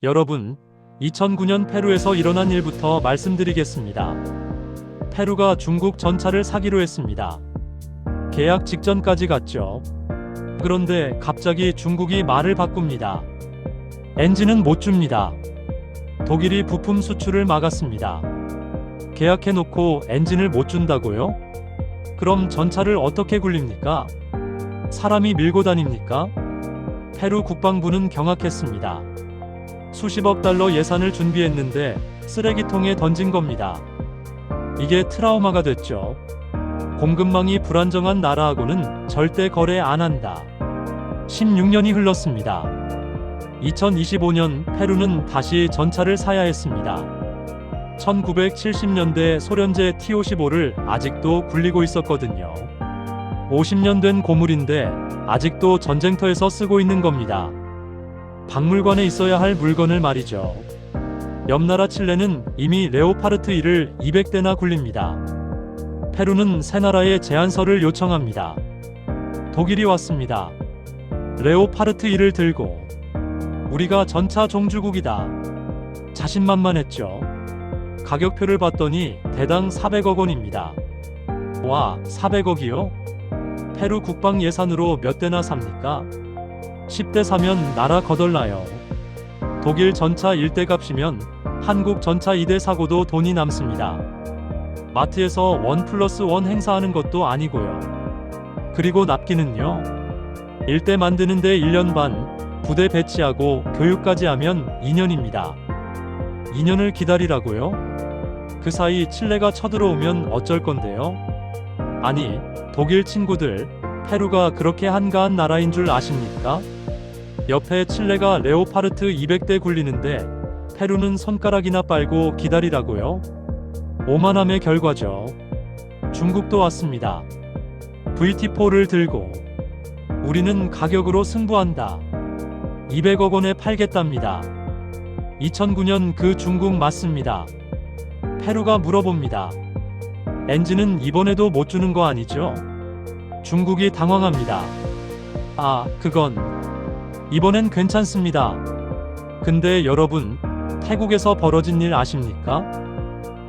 여러분, 2009년 페루에서 일어난 일부터 말씀드리겠습니다. 페루가 중국 전차를 사기로 했습니다. 계약 직전까지 갔죠. 그런데 갑자기 중국이 말을 바꿉니다. 엔진은 못 줍니다. 독일이 부품 수출을 막았습니다. 계약해놓고 엔진을 못 준다고요? 그럼 전차를 어떻게 굴립니까? 사람이 밀고 다닙니까? 페루 국방부는 경악했습니다. 수십억 달러 예산을 준비했는데 쓰레기통에 던진 겁니다. 이게 트라우마가 됐죠. 공급망이 불안정한 나라하고는 절대 거래 안 한다. 16년이 흘렀습니다. 2025년 페루는 다시 전차를 사야 했습니다. 1970년대 소련제 T-55를 아직도 굴리고 있었거든요. 50년 된 고물인데 아직도 전쟁터에서 쓰고 있는 겁니다. 박물관에 있어야 할 물건을 말이죠. 옆 나라 칠레는 이미 레오파르트 1을 200대나 굴립니다. 페루는 새 나라에 제안서를 요청합니다. 독일이 왔습니다. 레오파르트 1을 들고 우리가 전차 종주국이다. 자신만만했죠. 가격표를 봤더니 대당 400억 원입니다. 와, 400억이요? 페루 국방 예산으로 몇 대나 삽니까? 10대 사면 나라 거덜나요. 독일 전차 1대 값이면 한국 전차 2대 사고도 돈이 남습니다. 마트에서 1+1 행사하는 것도 아니고요. 그리고 납기는요. 1대 만드는데 1년 반, 부대 배치하고 교육까지 하면 2년입니다. 2년을 기다리라고요? 그 사이 칠레가 쳐들어오면 어쩔 건데요? 아니, 독일 친구들, 페루가 그렇게 한가한 나라인 줄 아십니까? 옆에 칠레가 레오파르트 200대 굴리는데 페루는 손가락이나 빨고 기다리라고요? 오만함의 결과죠. 중국도 왔습니다. VT4를 들고 우리는 가격으로 승부한다. 200억 원에 팔겠답니다. 2009년 그 중국 맞습니다. 페루가 물어봅니다. 엔진은 이번에도 못 주는 거 아니죠? 중국이 당황합니다. 아, 그건 이번엔 괜찮습니다. 근데 여러분, 태국에서 벌어진 일 아십니까?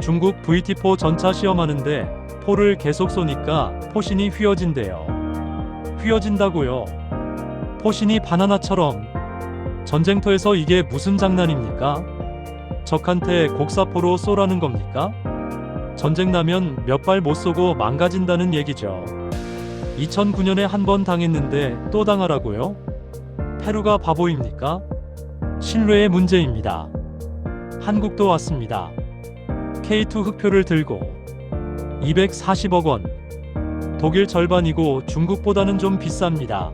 중국 VT4 전차 시험하는데 포를 계속 쏘니까 포신이 휘어진대요. 휘어진다고요? 포신이 바나나처럼. 전쟁터에서 이게 무슨 장난입니까? 적한테 곡사포로 쏘라는 겁니까? 전쟁 나면 몇 발 못 쏘고 망가진다는 얘기죠. 2009년에 한 번 당했는데 또 당하라고요? 페루가 바보입니까? 신뢰의 문제입니다. 한국도 왔습니다. K2 흑표를 들고 240억 원. 독일 절반이고 중국보다는 좀 비쌉니다.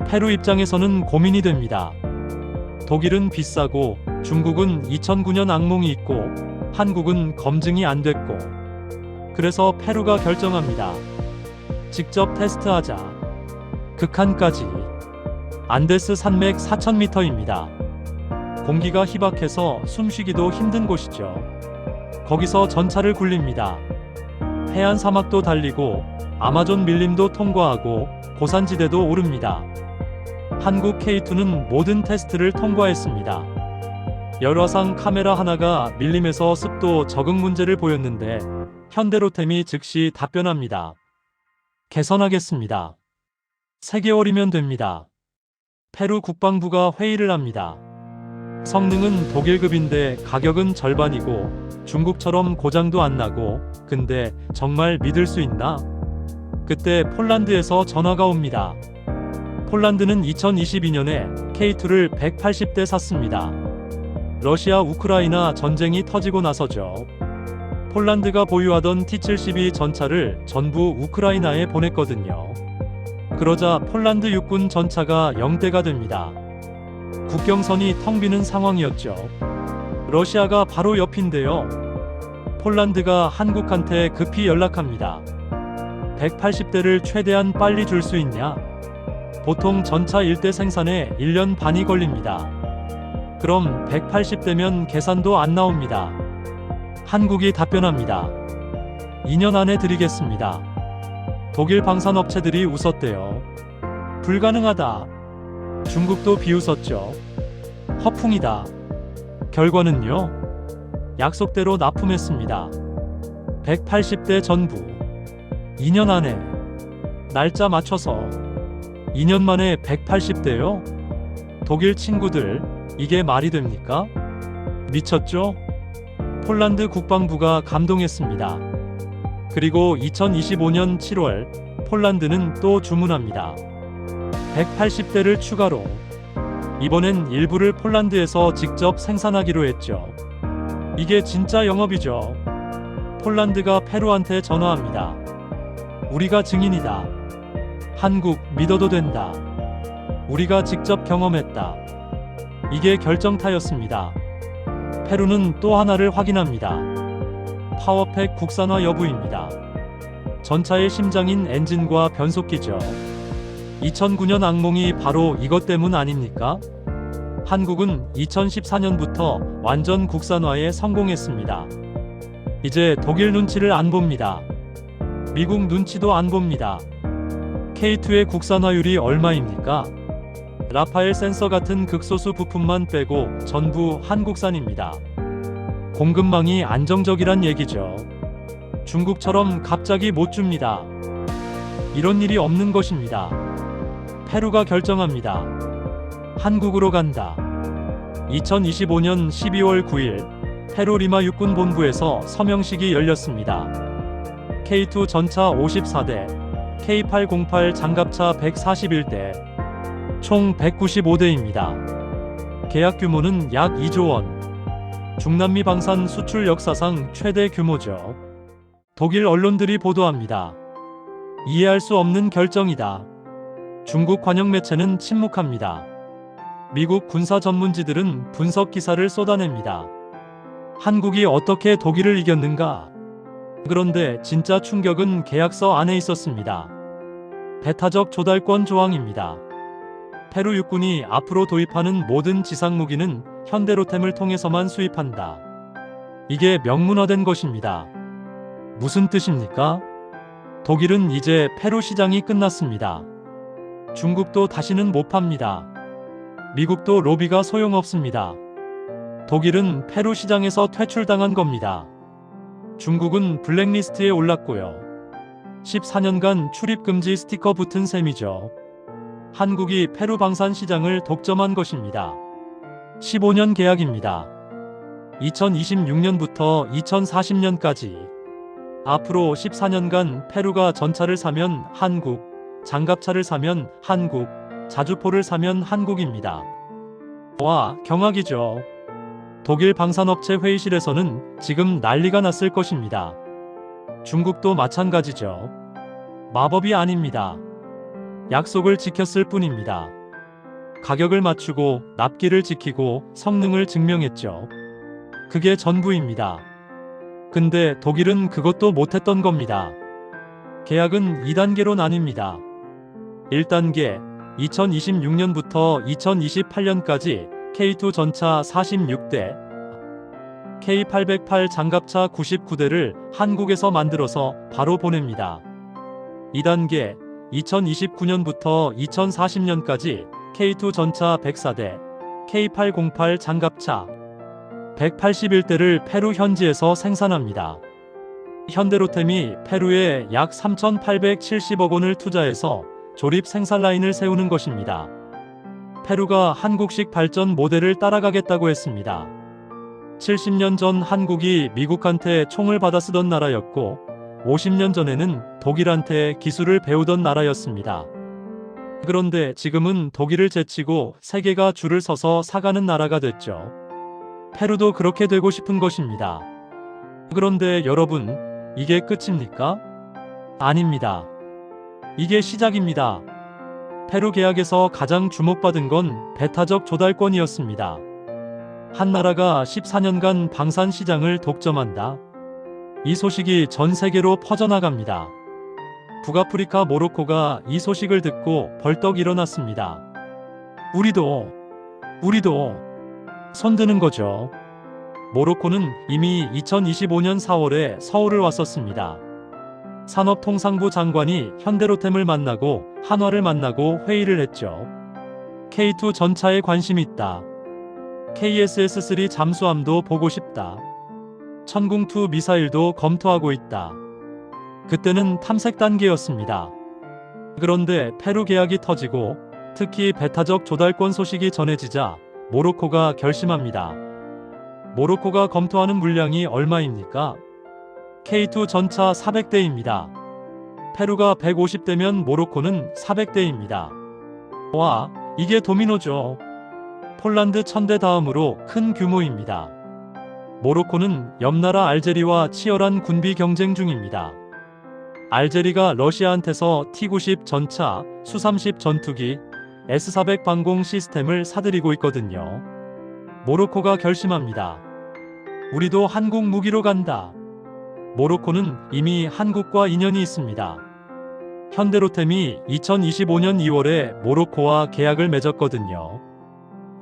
페루 입장에서는 고민이 됩니다. 독일은 비싸고 중국은 2009년 악몽이 있고 한국은 검증이 안 됐고. 그래서 페루가 결정합니다. 직접 테스트하자. 극한까지. 안데스 산맥 4000m입니다. 공기가 희박해서 숨쉬기도 힘든 곳이죠. 거기서 전차를 굴립니다. 해안 사막도 달리고 아마존 밀림도 통과하고 고산지대도 오릅니다. 한국 K2는 모든 테스트를 통과했습니다. 열화상 카메라 하나가 밀림에서 습도 적응 문제를 보였는데 현대로템이 즉시 답변합니다. 개선하겠습니다. 3개월이면 됩니다. 페루 국방부가 회의를 합니다. 성능은 독일급인데 가격은 절반이고 중국처럼 고장도 안 나고 근데 정말 믿을 수 있나? 그때 폴란드에서 전화가 옵니다. 폴란드는 2022년에 K2를 180대 샀습니다. 러시아 우크라이나 전쟁이 터지고 나서죠. 폴란드가 보유하던 T-72 전차를 전부 우크라이나에 보냈거든요. 그러자 폴란드 육군 전차가 0대가 됩니다. 국경선이 텅 비는 상황이었죠. 러시아가 바로 옆인데요. 폴란드가 한국한테 급히 연락합니다. 180대를 최대한 빨리 줄 수 있냐? 보통 전차 1대 생산에 1년 반이 걸립니다. 그럼 180대면 계산도 안 나옵니다. 한국이 답변합니다. 2년 안에 드리겠습니다. 독일 방산업체들이 웃었대요. 불가능하다. 중국도 비웃었죠. 허풍이다. 결과는요, 약속대로 납품했습니다. 180대 전부. 2년 안에. 날짜 맞춰서. 2년 만에 180대요? 독일 친구들, 이게 말이 됩니까? 미쳤죠? 폴란드 국방부가 감동했습니다. 그리고 2025년 7월, 폴란드는 또 주문합니다. 180대를 추가로. 이번엔 일부를 폴란드에서 직접 생산하기로 했죠. 이게 진짜 영업이죠. 폴란드가 페루한테 전화합니다. 우리가 증인이다. 한국 믿어도 된다. 우리가 직접 경험했다. 이게 결정타였습니다. 페루는 또 하나를 확인합니다. 파워팩 국산화 여부입니다. 전차의 심장인 엔진과 변속기죠. 2009년 악몽이 바로 이것 때문 아닙니까? 한국은 2014년부터 완전 국산화에 성공했습니다. 이제 독일 눈치를 안 봅니다. 미국 눈치도 안 봅니다. K2의 국산화율이 얼마입니까? 라파엘 센서 같은 극소수 부품만 빼고 전부 한국산입니다. 공급망이 안정적이란 얘기죠. 중국처럼 갑자기 못 줍니다. 이런 일이 없는 것입니다. 페루가 결정합니다. 한국으로 간다. 2025년 12월 9일 페루 리마 육군 본부에서 서명식이 열렸습니다. K2 전차 54대, K808 장갑차 141대, 총 195대입니다. 계약 규모는 약 2조 원. 중남미 방산 수출 역사상 최대 규모죠. 독일 언론들이 보도합니다. 이해할 수 없는 결정이다. 중국 관영 매체는 침묵합니다. 미국 군사 전문지들은 분석 기사를 쏟아냅니다. 한국이 어떻게 독일을 이겼는가? 그런데 진짜 충격은 계약서 안에 있었습니다. 배타적 조달권 조항입니다. 페루 육군이 앞으로 도입하는 모든 지상 무기는 현대로템을 통해서만 수입한다. 이게 명문화된 것입니다. 무슨 뜻입니까? 독일은 이제 페루 시장이 끝났습니다. 중국도 다시는 못 팝니다. 미국도 로비가 소용없습니다. 독일은 페루 시장에서 퇴출당한 겁니다. 중국은 블랙리스트에 올랐고요. 14년간 출입금지 스티커 붙은 셈이죠. 한국이 페루 방산 시장을 독점한 것입니다. 15년 계약입니다. 2026년부터 2040년까지. 앞으로 14년간 페루가 전차를 사면 한국, 장갑차를 사면 한국, 자주포를 사면 한국입니다. 와, 경악이죠. 독일 방산업체 회의실에서는 지금 난리가 났을 것입니다. 중국도 마찬가지죠. 마법이 아닙니다. 약속을 지켰을 뿐입니다. 가격을 맞추고 납기를 지키고 성능을 증명했죠. 그게 전부입니다. 근데 독일은 그것도 못했던 겁니다. 계약은 2단계로 나뉩니다. 1단계, 2026년부터 2028년까지 K2 전차 46대, K808 장갑차 99대를 한국에서 만들어서 바로 보냅니다. 2단계, 2029년부터 2040년까지 K2 전차 104대, K808 장갑차 181대를 페루 현지에서 생산합니다. 현대로템이 페루에 약 3,870억 원을 투자해서 조립 생산 라인을 세우는 것입니다. 페루가 한국식 발전 모델을 따라가겠다고 했습니다. 70년 전 한국이 미국한테 총을 받아 쓰던 나라였고 50년 전에는 독일한테 기술을 배우던 나라였습니다. 그런데 지금은 독일을 제치고 세계가 줄을 서서 사가는 나라가 됐죠. 페루도 그렇게 되고 싶은 것입니다. 그런데 여러분, 이게 끝입니까? 아닙니다. 이게 시작입니다. 페루 계약에서 가장 주목받은 건 배타적 조달권이었습니다. 한 나라가 14년간 방산 시장을 독점한다. 이 소식이 전 세계로 퍼져나갑니다. 북아프리카 모로코가 이 소식을 듣고 벌떡 일어났습니다. 우리도 손드는 거죠. 모로코는 이미 2025년 4월에 서울을 왔었습니다. 산업통상부 장관이 현대로템을 만나고 한화를 만나고 회의를 했죠. K2 전차에 관심이 있다. KSS-3 잠수함도 보고 싶다. 천궁2 미사일도 검토하고 있다. 그때는 탐색 단계였습니다. 그런데 페루 계약이 터지고 특히 배타적 조달권 소식이 전해지자 모로코가 결심합니다. 모로코가 검토하는 물량이 얼마입니까? K2 전차 400대입니다. 페루가 150대면 모로코는 400대입니다. 와, 이게 도미노죠. 폴란드 1000대 다음으로 큰 규모입니다. 모로코는 옆나라 알제리와 치열한 군비 경쟁 중입니다. 알제리가 러시아한테서 T-90 전차, 수-30 전투기, S-400 방공 시스템을 사들이고 있거든요. 모로코가 결심합니다. 우리도 한국 무기로 간다. 모로코는 이미 한국과 인연이 있습니다. 현대로템이 2025년 2월에 모로코와 계약을 맺었거든요.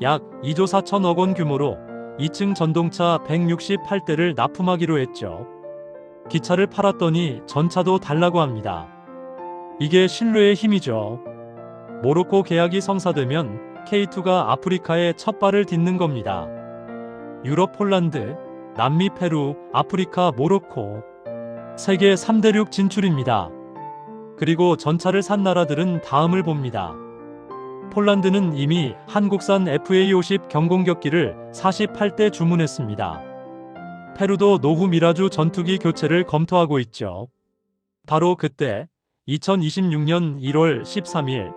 약 2조 4천억 원 규모로 2층 전동차 168대를 납품하기로 했죠. 기차를 팔았더니 전차도 달라고 합니다. 이게 신뢰의 힘이죠. 모로코 계약이 성사되면 K2가 아프리카에 첫 발을 딛는 겁니다. 유럽 폴란드, 남미 페루, 아프리카 모로코. 세계 3대륙 진출입니다. 그리고 전차를 산 나라들은 다음을 봅니다. 폴란드는 이미 한국산 FA-50 경공격기를 48대 주문했습니다. 페루도 노후 미라주 전투기 교체를 검토하고 있죠. 바로 그때 2026년 1월 13일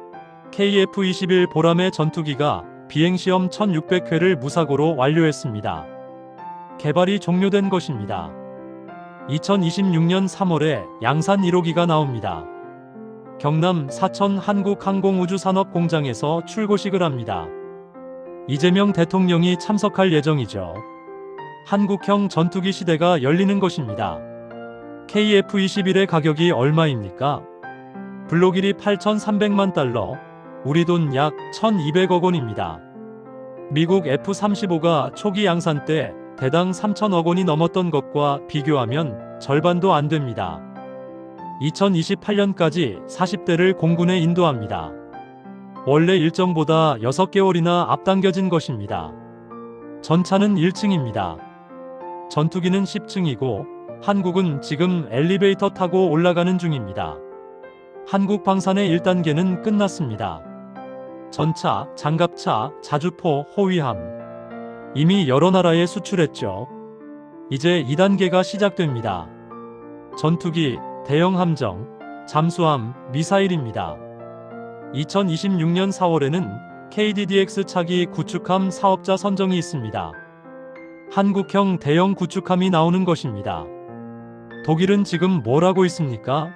KF-21 보람의 전투기가 비행시험 1600회를 무사고로 완료했습니다. 개발이 종료된 것입니다. 2026년 3월에 양산 1호기가 나옵니다. 경남 사천 한국항공우주산업공장에서 출고식을 합니다. 이재명 대통령이 참석할 예정이죠. 한국형 전투기 시대가 열리는 것입니다. KF-21의 가격이 얼마입니까? 블록1이 8,300만 달러, 우리 돈 약 1,200억 원입니다. 미국 F-35가 초기 양산 때 대당 3,000억 원이 넘었던 것과 비교하면 절반도 안 됩니다. 2028년까지 40대를 공군에 인도합니다. 원래 일정보다 6개월이나 앞당겨진 것입니다. 전차는 1층입니다. 전투기는 10층이고 한국은 지금 엘리베이터 타고 올라가는 중입니다. 한국 방산의 1단계는 끝났습니다. 전차, 장갑차, 자주포, 호위함. 이미 여러 나라에 수출했죠. 이제 2단계가 시작됩니다. 전투기, 대형 함정, 잠수함, 미사일입니다. 2026년 4월에는 KDDX 차기 구축함 사업자 선정이 있습니다. 한국형 대형 구축함이 나오는 것입니다. 독일은 지금 뭘 하고 있습니까?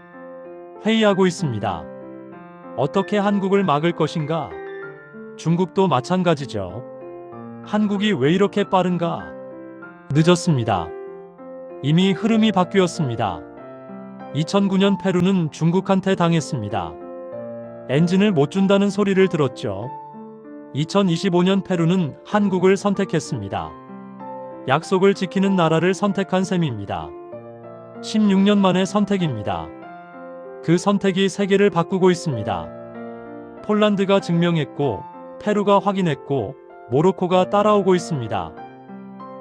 회의하고 있습니다. 어떻게 한국을 막을 것인가? 중국도 마찬가지죠. 한국이 왜 이렇게 빠른가? 늦었습니다. 이미 흐름이 바뀌었습니다. 2009년 페루는 중국한테 당했습니다. 엔진을 못 준다는 소리를 들었죠. 2025년 페루는 한국을 선택했습니다. 약속을 지키는 나라를 선택한 셈입니다. 16년 만의 선택입니다. 그 선택이 세계를 바꾸고 있습니다. 폴란드가 증명했고, 페루가 확인했고, 모로코가 따라오고 있습니다.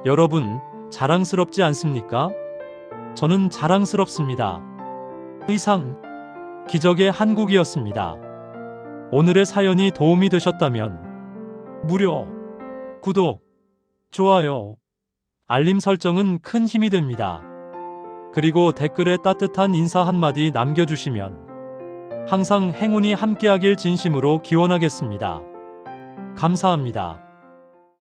여러분, 자랑스럽지 않습니까? 저는 자랑스럽습니다. 이상, 기적의 한국이었습니다. 오늘의 사연이 도움이 되셨다면 무료 구독, 좋아요, 알림 설정은 큰 힘이 됩니다. 그리고 댓글에 따뜻한 인사 한마디 남겨주시면 항상 행운이 함께하길 진심으로 기원하겠습니다. 감사합니다.